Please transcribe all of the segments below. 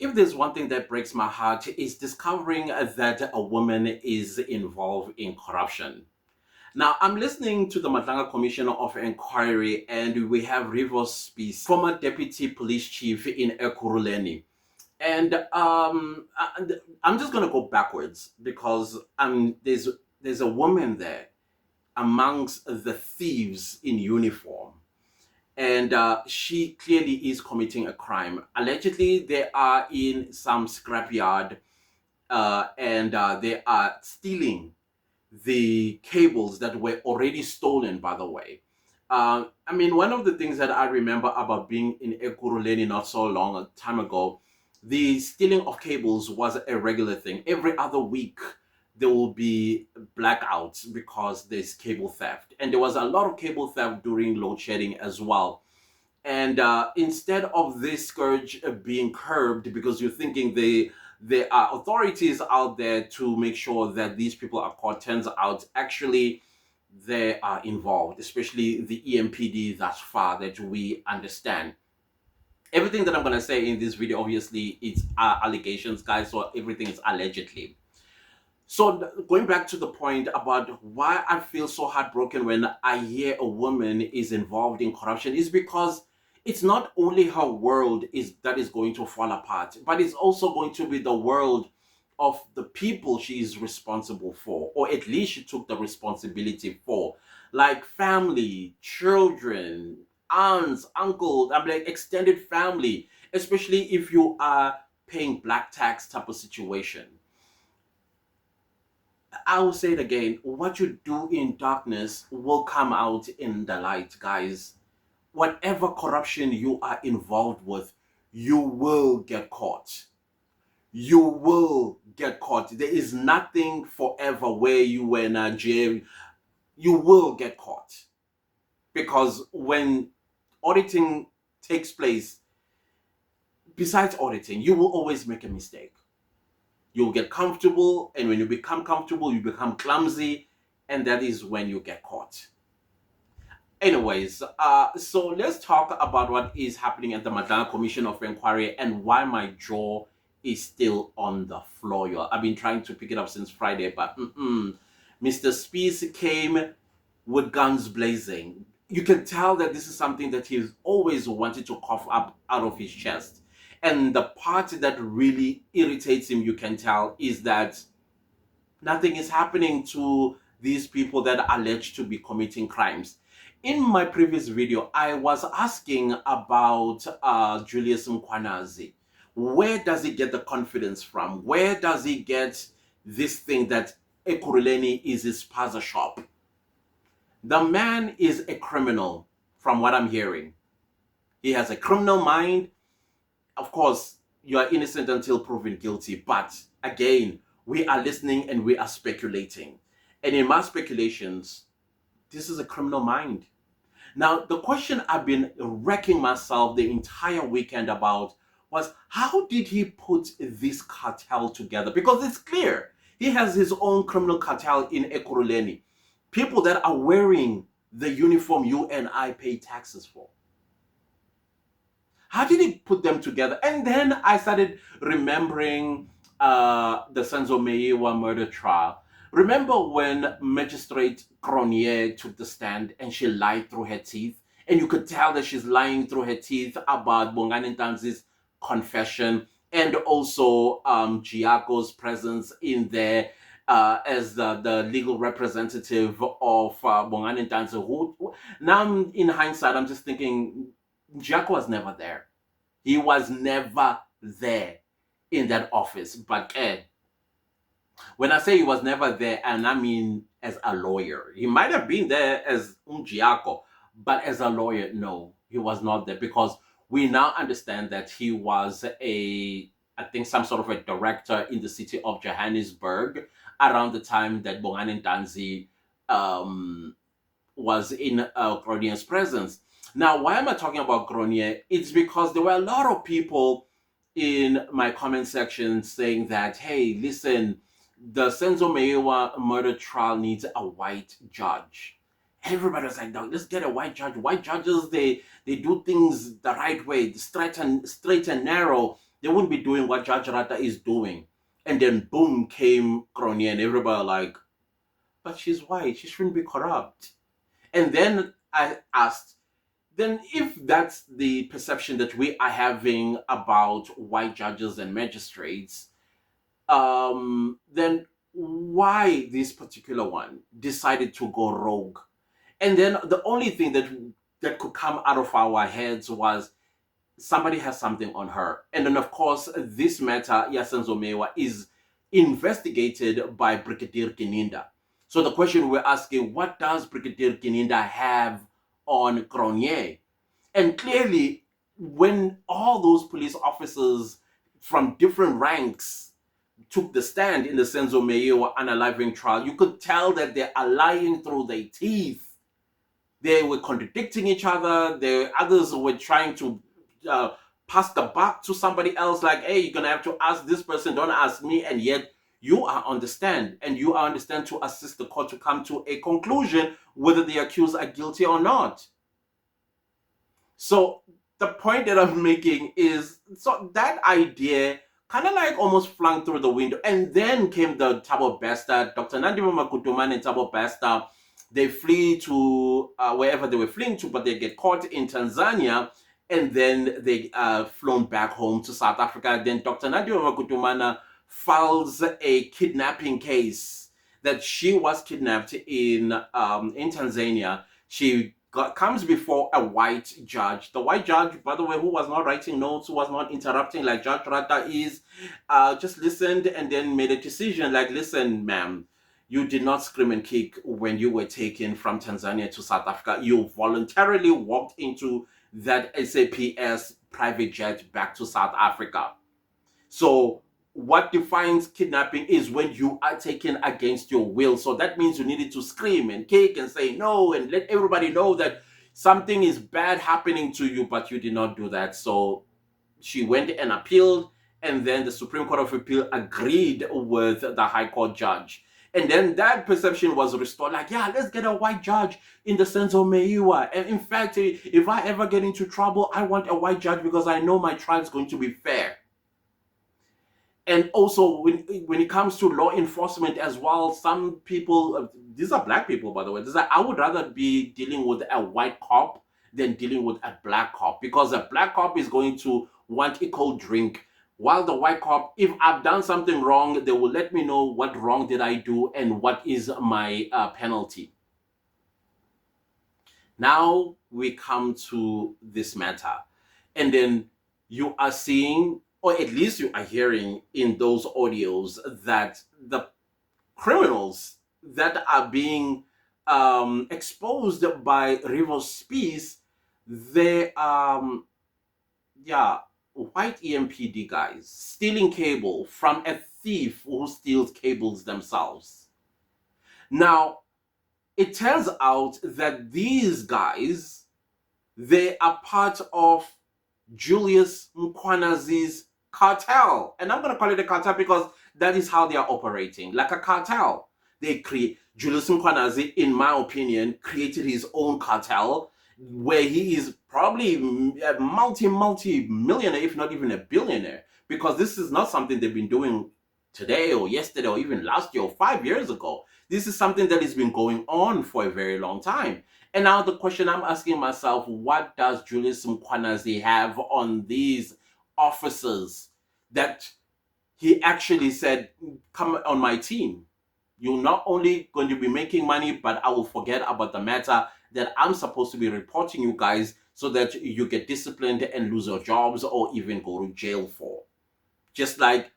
If there's one thing that breaks my heart, is discovering that a woman is involved in corruption. Now, I'm listening to the Matlanga Commissioner of Inquiry, and we have Rivers Spies, former deputy police chief in Echoleni. And I'm just going to go backwards because there's a woman there amongst the thieves in uniform. And she clearly is committing a crime. Allegedly, they are in some scrapyard and they are stealing the cables that were already stolen, by the way. I mean, one of the things that I remember about being in Echoleni not so long a time ago, the stealing of cables was a regular thing. Every other week, there will be blackouts because there's cable theft. And there was a lot of cable theft during load shedding as well. And instead of this scourge being curbed, because you're thinking there are authorities out there to make sure that these people are caught, turns out actually they are involved, especially the EMPD thus far that we understand. Everything that I'm going to say in this video, obviously, it's allegations, guys, so everything is allegedly. So going back to the point about why I feel so heartbroken when I hear a woman is involved in corruption is because it's not only her world that is going to fall apart, but it's also going to be the world of the people she is responsible for, or at least she took the responsibility for, like family, children, aunts, uncles, I'm like extended family, especially if you are paying black tax type of situation. I will say it again, what you do in darkness will come out in the light, guys. Whatever corruption you are involved with, you will get caught. You will get caught. There is nothing forever where you were in jail. You will get caught. Because when auditing takes place, besides auditing, you will always make a mistake. You'll get comfortable, and when you become comfortable, you become clumsy, and that is when you get caught. Anyways, so let's talk about what is happening at the Matlanga Commission of Inquiry and why my jaw is still on the floor, y'all. I've been trying to pick it up since Friday, but Mr. Spies came with guns blazing. You can tell that this is something that he's always wanted to cough up out of his chest. And the part that really irritates him, you can tell, is that nothing is happening to these people that are alleged to be committing crimes. In my previous video, I was asking about Julius Mkhwanazi. Where does he get the confidence from? Where does he get this thing that Echoleni is his spaza shop? The man is a criminal, from what I'm hearing. He has a criminal mind. Of course, you are innocent until proven guilty. But again, we are listening and we are speculating. And in my speculations, this is a criminal mind. Now, the question I've been wrecking myself the entire weekend about was, how did he put this cartel together? Because it's clear he has his own criminal cartel in Echoleni. People that are wearing the uniform you and I pay taxes for. How did he put them together? And then I started remembering the Senzo Meyiwa murder trial. Remember when Magistrate Cronier took the stand and she lied through her teeth? And you could tell that she's lying through her teeth about Bongani Ntanzi's confession and also Giaco's presence in there as the legal representative of Bongani Ntanzi. Who, now, in hindsight, I'm just thinking, Giaco was never there. He was never there in that office. But when I say he was never there, and I mean as a lawyer, he might have been there as Giaco, but as a lawyer, no, he was not there, because we now understand that he was I think some sort of a director in the city of Johannesburg around the time that Bongani Ntanzi was in Cronier's presence. Now, why am I talking about Gronier? It's because there were a lot of people in my comment section saying that, hey, listen, the Senzo Meyiwa murder trial needs a white judge. Everybody was like, no, let's get a white judge. White judges, they do things the right way, straight and narrow. they wouldn't be doing what Judge Rata is doing. And then boom came Cronje, and everybody like, but she's white, she shouldn't be corrupt. And then I asked, then if that's the perception that we are having about white judges and magistrates, then why this particular one decided to go rogue? And then the only thing that could come out of our heads was somebody has something on her. And then, of course, this matter, Yasenzo Mewa, is investigated by Brigadier Kininda. So the question we're asking, what does Brigadier Kininda have on Cronje? And clearly, when all those police officers from different ranks took the stand in the Senzo Mewa unaliving trial, you could tell that they are lying through their teeth. They were contradicting each other. Others were trying to pass the buck to somebody else, like, hey, you're going to have to ask this person, don't ask me. And yet you are on the stand, and you are on the stand to assist the court to come to a conclusion whether the accused are guilty or not. So the point that I'm making is, so that idea kind of like almost flung through the window. And then came the Thabo Bester, Dr. Nandima Makutuman and Thabo Bester. They flee to wherever they were fleeing to, but they get caught in Tanzania, and then they flown back home to South Africa. Then Dr. Nandima Makutumana files a kidnapping case that she was kidnapped in Tanzania. She comes before a white judge. The white judge, by the way, who was not writing notes, who was not interrupting like Judge Rata is, just listened and then made a decision like, listen, ma'am, you did not scream and kick when you were taken from Tanzania to South Africa. You voluntarily walked into that SAPS private jet back to South Africa. So what defines kidnapping is when you are taken against your will. So that means you needed to scream and kick and say no and let everybody know that something is bad happening to you, but you did not do that. So she went and appealed, and then the Supreme Court of Appeal agreed with the High Court judge. And then that perception was restored, like, yeah, let's get a white judge in the sense of Meiwa. And in fact, if I ever get into trouble, I want a white judge because I know my trial is going to be fair. And also, when it comes to law enforcement as well, some people, these are black people, by the way, I would rather be dealing with a white cop than dealing with a black cop, because a black cop is going to want a cold drink, while the white cop, if I've done something wrong, they will let me know what wrong did I do and what is my penalty. Now we come to this matter, and then you are seeing, or at least you are hearing in those audios, that the criminals that are being exposed by Rivo's Peace, they white EMPD guys stealing cable from a thief who steals cables themselves. Now, it turns out that these guys, they are part of Julius Mkhwanazi's cartel. And I'm going to call it a cartel because that is how they are operating, like a cartel. They create, Julius Mkhwanazi, in my opinion, created his own cartel where he is probably a multi-millionaire, if not even a billionaire, because this is not something they've been doing today or yesterday or even last year or 5 years ago. This is something that has been going on for a very long time. And now the question I'm asking myself, what does Julius Mkhwanazi have on these officers that he actually said, come on my team? You're not only going to be making money, but I will forget about the matter that I'm supposed to be reporting you guys so that you get disciplined and lose your jobs or even go to jail for. Just like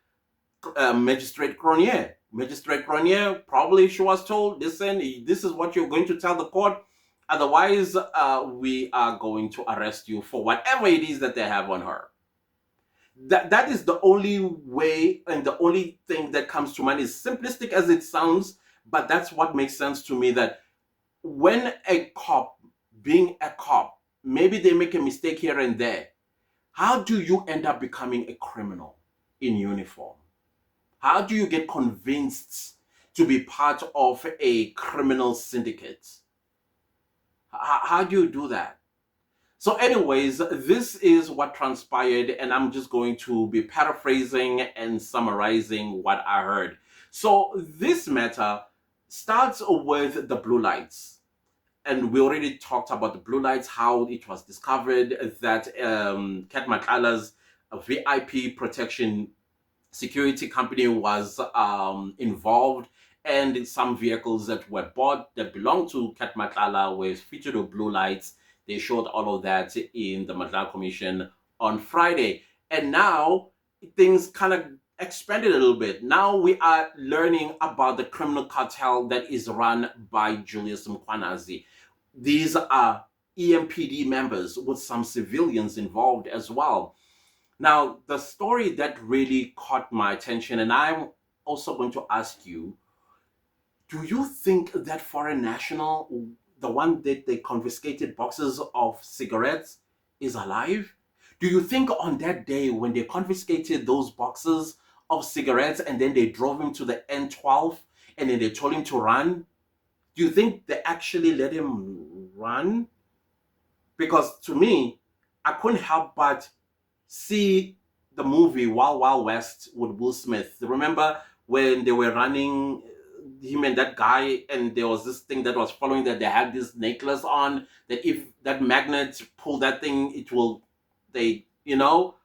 Magistrate Cronje. Magistrate Cronje, probably she was told, listen, this is what you're going to tell the court. Otherwise, we are going to arrest you for whatever it is that they have on her. That is the only way, and the only thing that comes to mind, is simplistic as it sounds, but that's what makes sense to me, that when a cop, being a cop, maybe they make a mistake here and there, how do you end up becoming a criminal in uniform? How do you get convinced to be part of a criminal syndicate? How do you do that? So, anyways, this is what transpired, and I'm just going to be paraphrasing and summarizing what I heard. So, this matter starts with the blue lights. And we already talked about the blue lights, how it was discovered that Cat Maklala's VIP protection security company was involved, and some vehicles that were bought that belonged to Cat Maklala were featured with blue lights. They showed all of that in the Maklala Commission on Friday. And now things kind of expanded a little bit. Now we are learning about the criminal cartel that is run by Julius Mkhwanazi. These are EMPD members with some civilians involved as well. Now, the story that really caught my attention, and I'm also going to ask you, do you think that foreign national, the one that they confiscated boxes of cigarettes, is alive? Do you think on that day when they confiscated those boxes of cigarettes and then they drove him to the N12 and then they told him to run, do you think they actually let him run? Because to me, I couldn't help but see the movie Wild Wild West with Will Smith. Remember when they were running, him and that guy, and there was this thing that was following that they had this necklace on, that if that magnet pull that thing, it will, they, you know.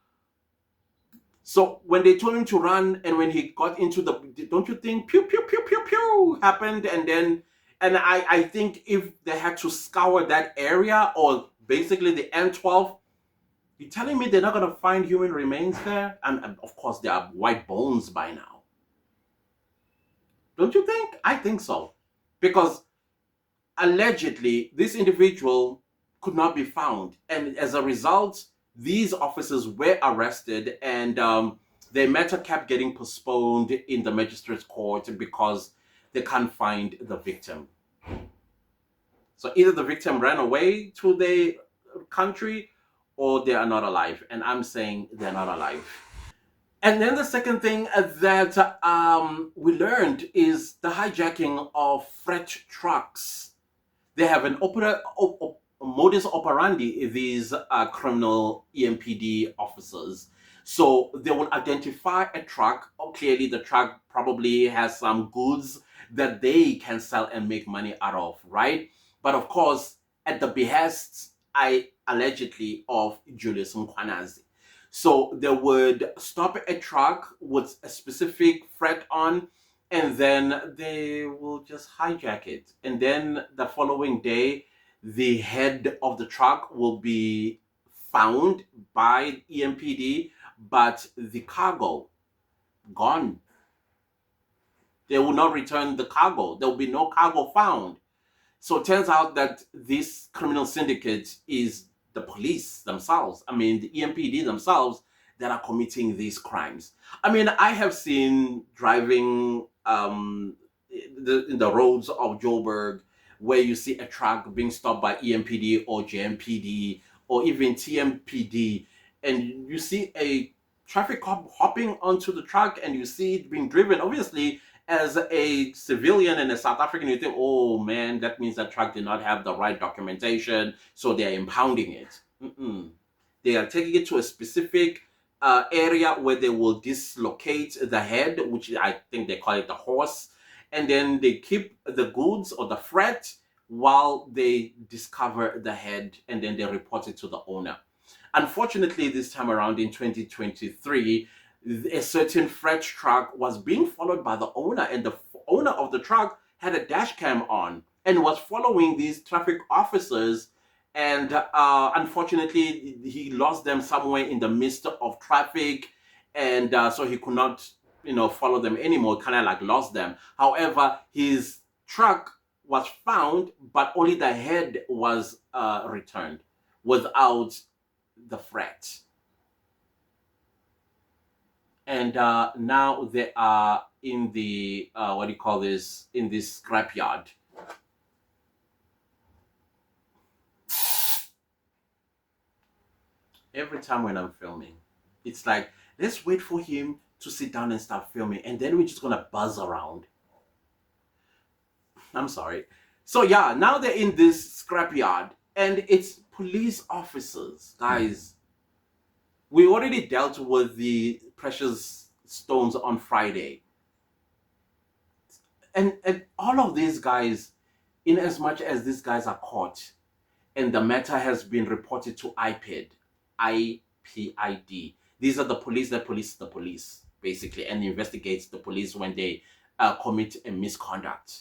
So when they told him to run, and when he got into the, don't you think pew pew pew pew pew happened, and then, and I think if they had to scour that area, or basically the N12, you're telling me they're not going to find human remains there? And of course, there are white bones by now. Don't you think? I think so. Because allegedly, this individual could not be found. And as a result, these officers were arrested, and their matter kept getting postponed in the magistrate's court because they can't find the victim. So either the victim ran away to the country, or they are not alive. And I'm saying they're not alive. And then the second thing that we learned is the hijacking of freight trucks. They have an modus operandi, these criminal EMPD officers. So they will identify a truck. Oh, clearly the truck probably has some goods that they can sell and make money out of, right? But of course, at the behest, allegedly, of Julius Mkhwanazi. So they would stop a truck with a specific freight on, and then they will just hijack it. And then the following day, the head of the truck will be found by EMPD, but the cargo gone. They will not return the cargo. There will be no cargo found. So it turns out that this criminal syndicate is the police themselves. I mean, the EMPD themselves that are committing these crimes. I mean, I have seen driving in the roads of Joburg where you see a truck being stopped by EMPD or JMPD or even TMPD, and you see a traffic cop hopping onto the truck and you see it being driven. Obviously, as a civilian and a South African, you think, oh man, that means that truck did not have the right documentation, so they're impounding it. They are taking it to a specific area where they will dislocate the head, which I think they call it the horse, and then they keep the goods or the freight while they discover the head, and then they report it to the owner. Unfortunately, this time around in 2023, a certain freight truck was being followed by the owner, and the owner of the truck had a dash cam on and was following these traffic officers, and unfortunately he lost them somewhere in the midst of traffic, and so he could not follow them anymore, kind of like lost them. However, his truck was found, but only the head was returned without the freight. And now they are in the, in this scrapyard. Every time when I'm filming, it's like, let's wait for him to sit down and start filming, and then we're just gonna buzz around. I'm sorry. So yeah, now they're in this scrapyard, and it's police officers, guys, we already dealt with the precious stones on Friday. And all of these guys, in as much as these guys are caught, and the matter has been reported to IPID. These are the police that police the police, basically, and investigates the police when they commit a misconduct.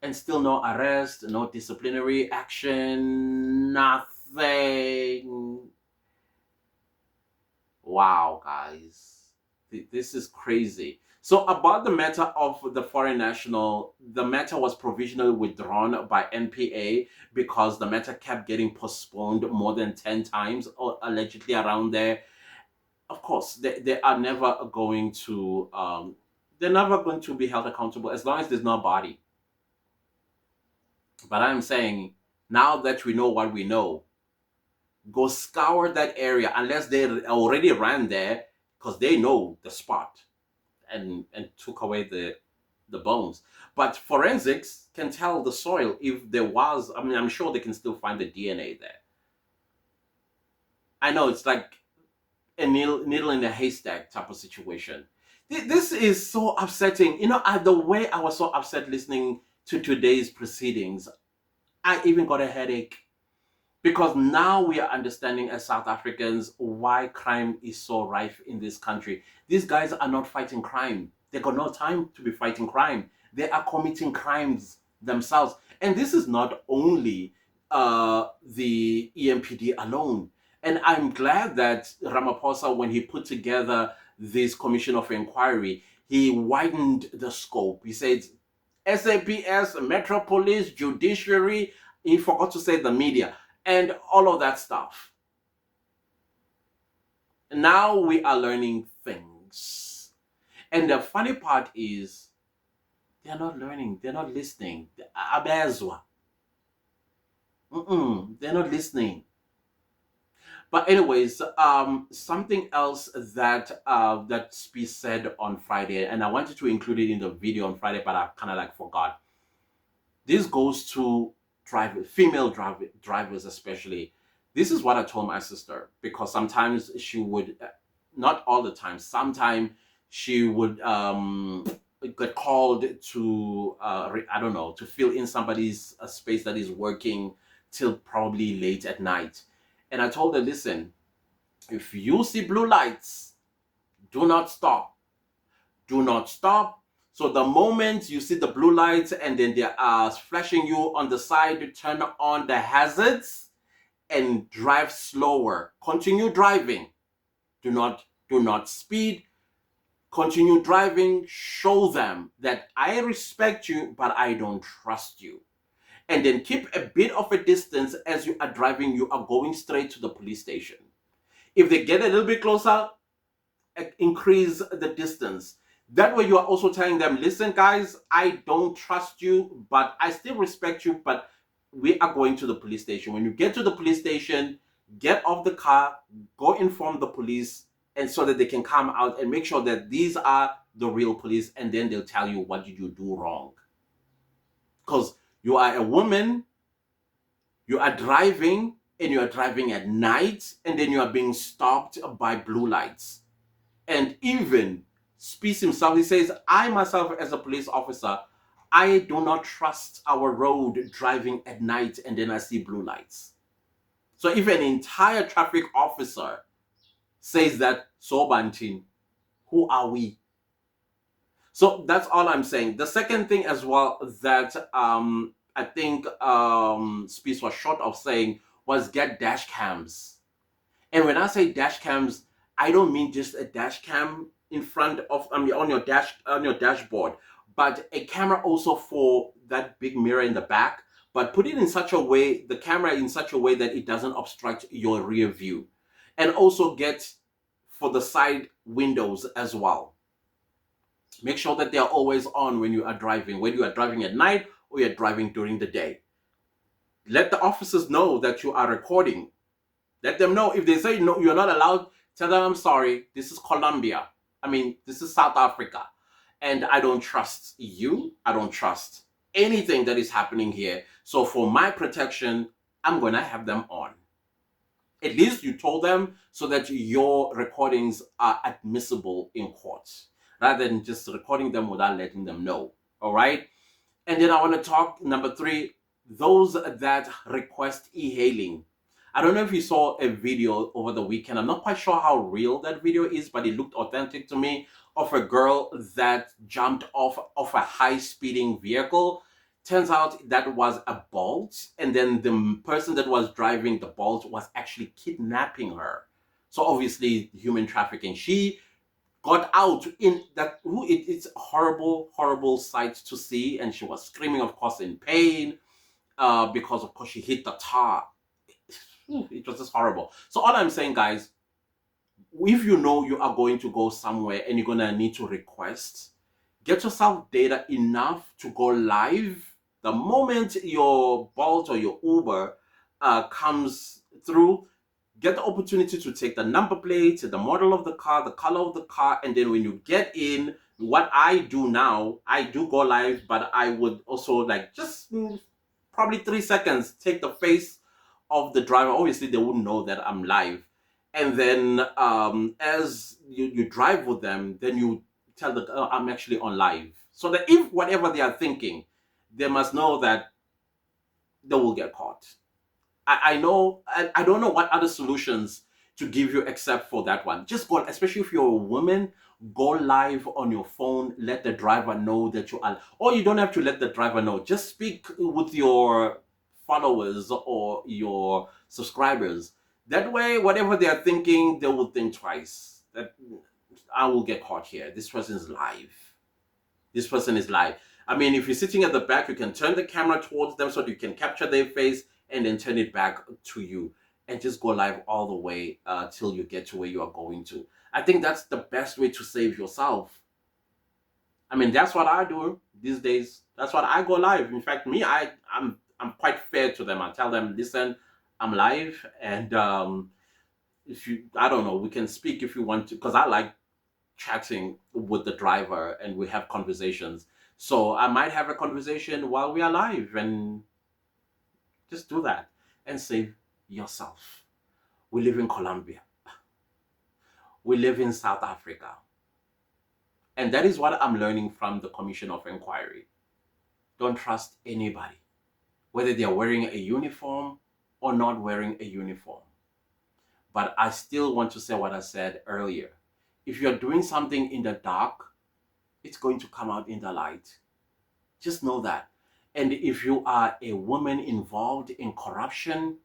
And still no arrest, no disciplinary action, nothing. Wow, guys. This is crazy. So about the matter of the foreign national, the matter was provisionally withdrawn by NPA because the matter kept getting postponed more than 10 times, or allegedly around there. Of course, they are never going to they're never going to be held accountable as long as there's no body. But I'm saying, now that we know what we know, go scour that area, unless they already ran there because they know the spot and took away the bones. But forensics can tell the soil if there was, I mean, I'm sure they can still find the DNA there. I know it's like a needle in a haystack type of situation. This is so upsetting. You know, the way I was so upset listening to today's proceedings, I even got a headache. Because now we are understanding as South Africans why crime is so rife in this country. These guys are not fighting crime. They got no time to be fighting crime. They are committing crimes themselves. And this is not only the EMPD alone. And I'm glad that Ramaphosa, when he put together this commission of inquiry, he widened the scope. He said SAPS, Metro Police, Judiciary, he forgot to say the media, and all of that stuff. Now we are learning things. And the funny part is, they're not learning, they're not listening. Abezwa. They're not listening. But anyways, something else that that Spee said on Friday, and I wanted to include it in the video on Friday, but I kind of like forgot. This goes to female drivers especially. This is what I told my sister, because sometimes she would, not all the time, sometimes she would get called to, I don't know, to fill in somebody's space that is working till probably late at night. And I told her, listen, if you see blue lights, do not stop. Do not stop. So the moment you see the blue lights and then they are flashing you on the side, turn on the hazards and drive slower. Continue driving. Do not speed. Continue driving. Show them that I respect you, but I don't trust you. And then keep a bit of a distance. As you are driving, you are going straight to the police station. If they get a little bit closer, increase the distance. That way you are also telling them, listen guys, I don't trust you, but I still respect you, but we are going to the police station. When you get to the police station, get off the car, go inform the police, and so that they can come out and make sure that these are the real police, and then they'll tell you what did you do wrong. Because you are a woman, you are driving, and you are driving at night, and then you are being stopped by blue lights. And even Speaks himself, he says, I myself as a police officer, I do not trust our road driving at night and then I see blue lights. So if an entire traffic officer says that, so Bantin, who are we? So that's all I'm saying. The second thing as well that I think Speaks was short of saying was get dash cams. And when I say dash cams, I don't mean just a dash cam in front of, on your dashboard, but a camera also for that big mirror in the back, but put it in such a way, the camera in such a way that it doesn't obstruct your rear view. And also get for the side windows as well. Make sure that they are always on when you are driving, whether you are driving at night or you're driving during the day. Let the officers know that you are recording. Let them know. If they say no, you're not allowed, tell them, I'm sorry, this is Colombia. I mean, this is South Africa. And I don't trust you. I don't trust anything that is happening here. So for my protection, I'm going to have them on. At least you told them so that your recordings are admissible in court, rather than just recording them without letting them know. All right. And then I want to talk number 3, those that request e-hailing. I don't know if you saw a video over the weekend. I'm not quite sure how real that video is, but it looked authentic to me, of a girl that jumped off of a high-speeding vehicle. Turns out that was a Bolt, and then the person that was driving the Bolt was actually kidnapping her. So obviously human trafficking. She got out in that. It's a horrible sight to see, and she was screaming, of course, in pain, because of course she hit the tar. It was just horrible. So all I'm saying, guys, if you know you are going to go somewhere and you're gonna need to request, get yourself data enough to go live the moment your Bolt or your Uber comes through. Get the opportunity to take the number plate, the model of the car, the color of the car, and then when you get in, what I do now, I do go live, but I would also like just probably 3 seconds, take the face of the driver. Obviously, they wouldn't know that I'm live. And then as you drive with them, then you tell them, I'm actually on live. So that if whatever they are thinking, they must know that they will get caught. I know, I don't know what other solutions to give you except for that one. Just go, especially if you're a woman, go live on your phone, let the driver know that you are, or you don't have to let the driver know. Just speak with your followers or your subscribers. That way, whatever they are thinking, they will think twice. That I will get caught here. This person is live. This person is live. I mean, if you're sitting at the back, you can turn the camera towards them so that you can capture their face and then turn it back to you and just go live all the way till you get to where you are going to. I think that's the best way to save yourself. I mean, that's what I do these days. That's what I go live. In fact, me, I'm quite fair to them. I tell them, listen, I'm live, and if you, I don't know, we can speak if you want to, because I like chatting with the driver and we have conversations. So I might have a conversation while we are live, and just do that and save yourself. We live in Colombia. We live in South Africa. And that is what I'm learning from the Commission of Inquiry. Don't trust anybody, whether they are wearing a uniform or not wearing a uniform. But I still want to say what I said earlier. If you're doing something in the dark, it's going to come out in the light. Just know that. And if you are a woman involved in corruption,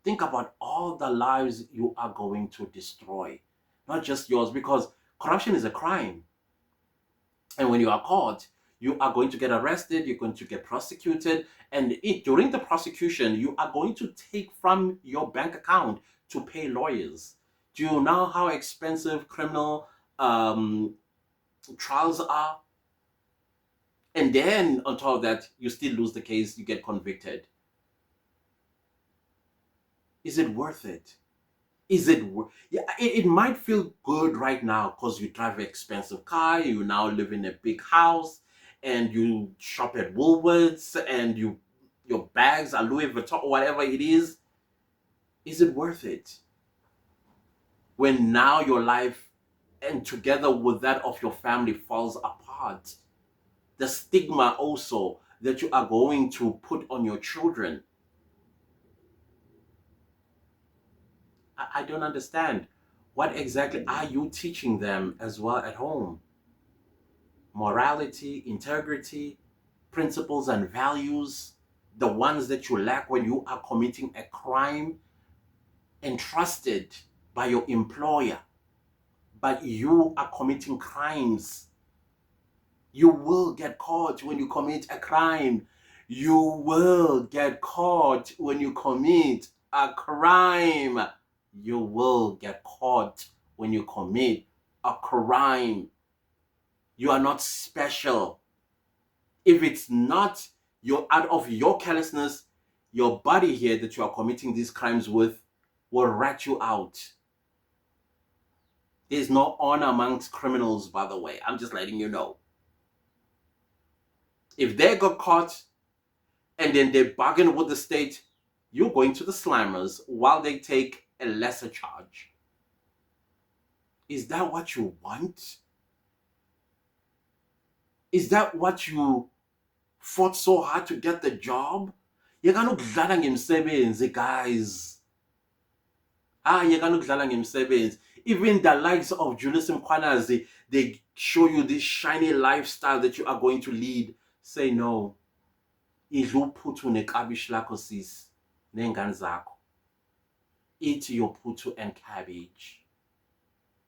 think about all the lives you are going to destroy. Not just yours, because corruption is a crime. And when you are caught, you are going to get arrested, you're going to get prosecuted, and during the prosecution, you are going to take from your bank account to pay lawyers. Do you know how expensive criminal trials are? And then on top of that, you still lose the case, you get convicted. Is it worth it? Is it worth? Yeah, it might feel good right now because you drive an expensive car, you now live in a big house, and you shop at Woolworths, and your bags are Louis Vuitton, whatever it is. Is it worth it? When now your life, and together with that of your family, falls apart. The stigma also that you are going to put on your children. I don't understand. What exactly are you teaching them as well at home? Morality, integrity, principles and values, the ones that you lack when you are committing a crime entrusted by your employer, but you are committing crimes. You will get caught when you commit a crime. You will get caught when you commit a crime. You will get caught when you commit a crime. You are not special. If it's not out of your carelessness, your body here that you are committing these crimes with will rat you out. There's no honor amongst criminals, by the way. I'm just letting you know. If they got caught and then they bargain with the state, You're going to the slammers while they take a lesser charge. Is that what you want? Is that what you fought so hard to get the job? Yekanokudlala ngemsebenzi, guys. Yekanokudlala ngemsebenzi. Even the likes of Julius Mkhwanazi, they show you this shiny lifestyle that you are going to lead. Say no. Idla uphuthu nekabish lakho sis, nengane zakho. Eat your putu and cabbage.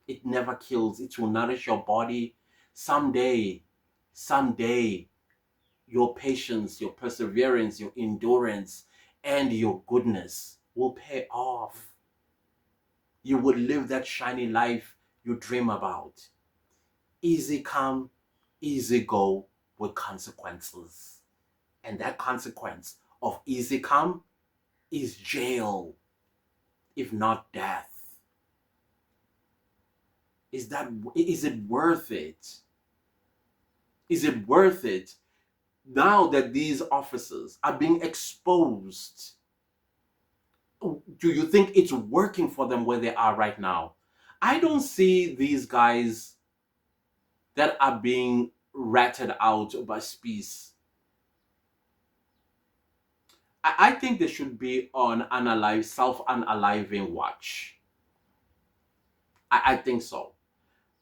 It never kills. It will nourish your body. Someday, your patience, your perseverance, your endurance, and your goodness will pay off. You will live that shiny life you dream about. Easy come, easy go with consequences. And that consequence of easy come is jail, if not death. Is it worth it? Is it worth it now that these officers are being exposed? Do you think it's working for them where they are right now? I don't see these guys that are being ratted out by Spies. I think they should be on self-unaliving watch. I think so.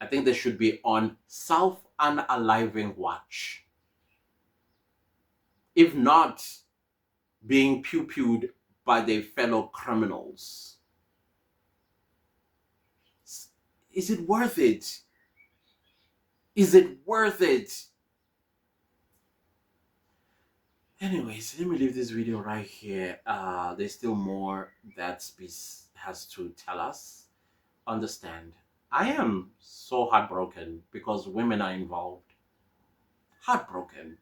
I think they should be on self-unaliving watch. If not, being pew-pewed by their fellow criminals. Is it worth it? Is it worth it? Anyways, let me leave this video right here. There's still more that Spies has to tell us. Understand, I am so heartbroken because women are involved. Heartbroken.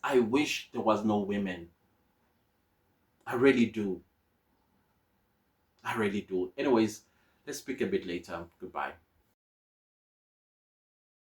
I wish there was no women. I really do. I really do. Anyways, let's speak a bit later. Goodbye.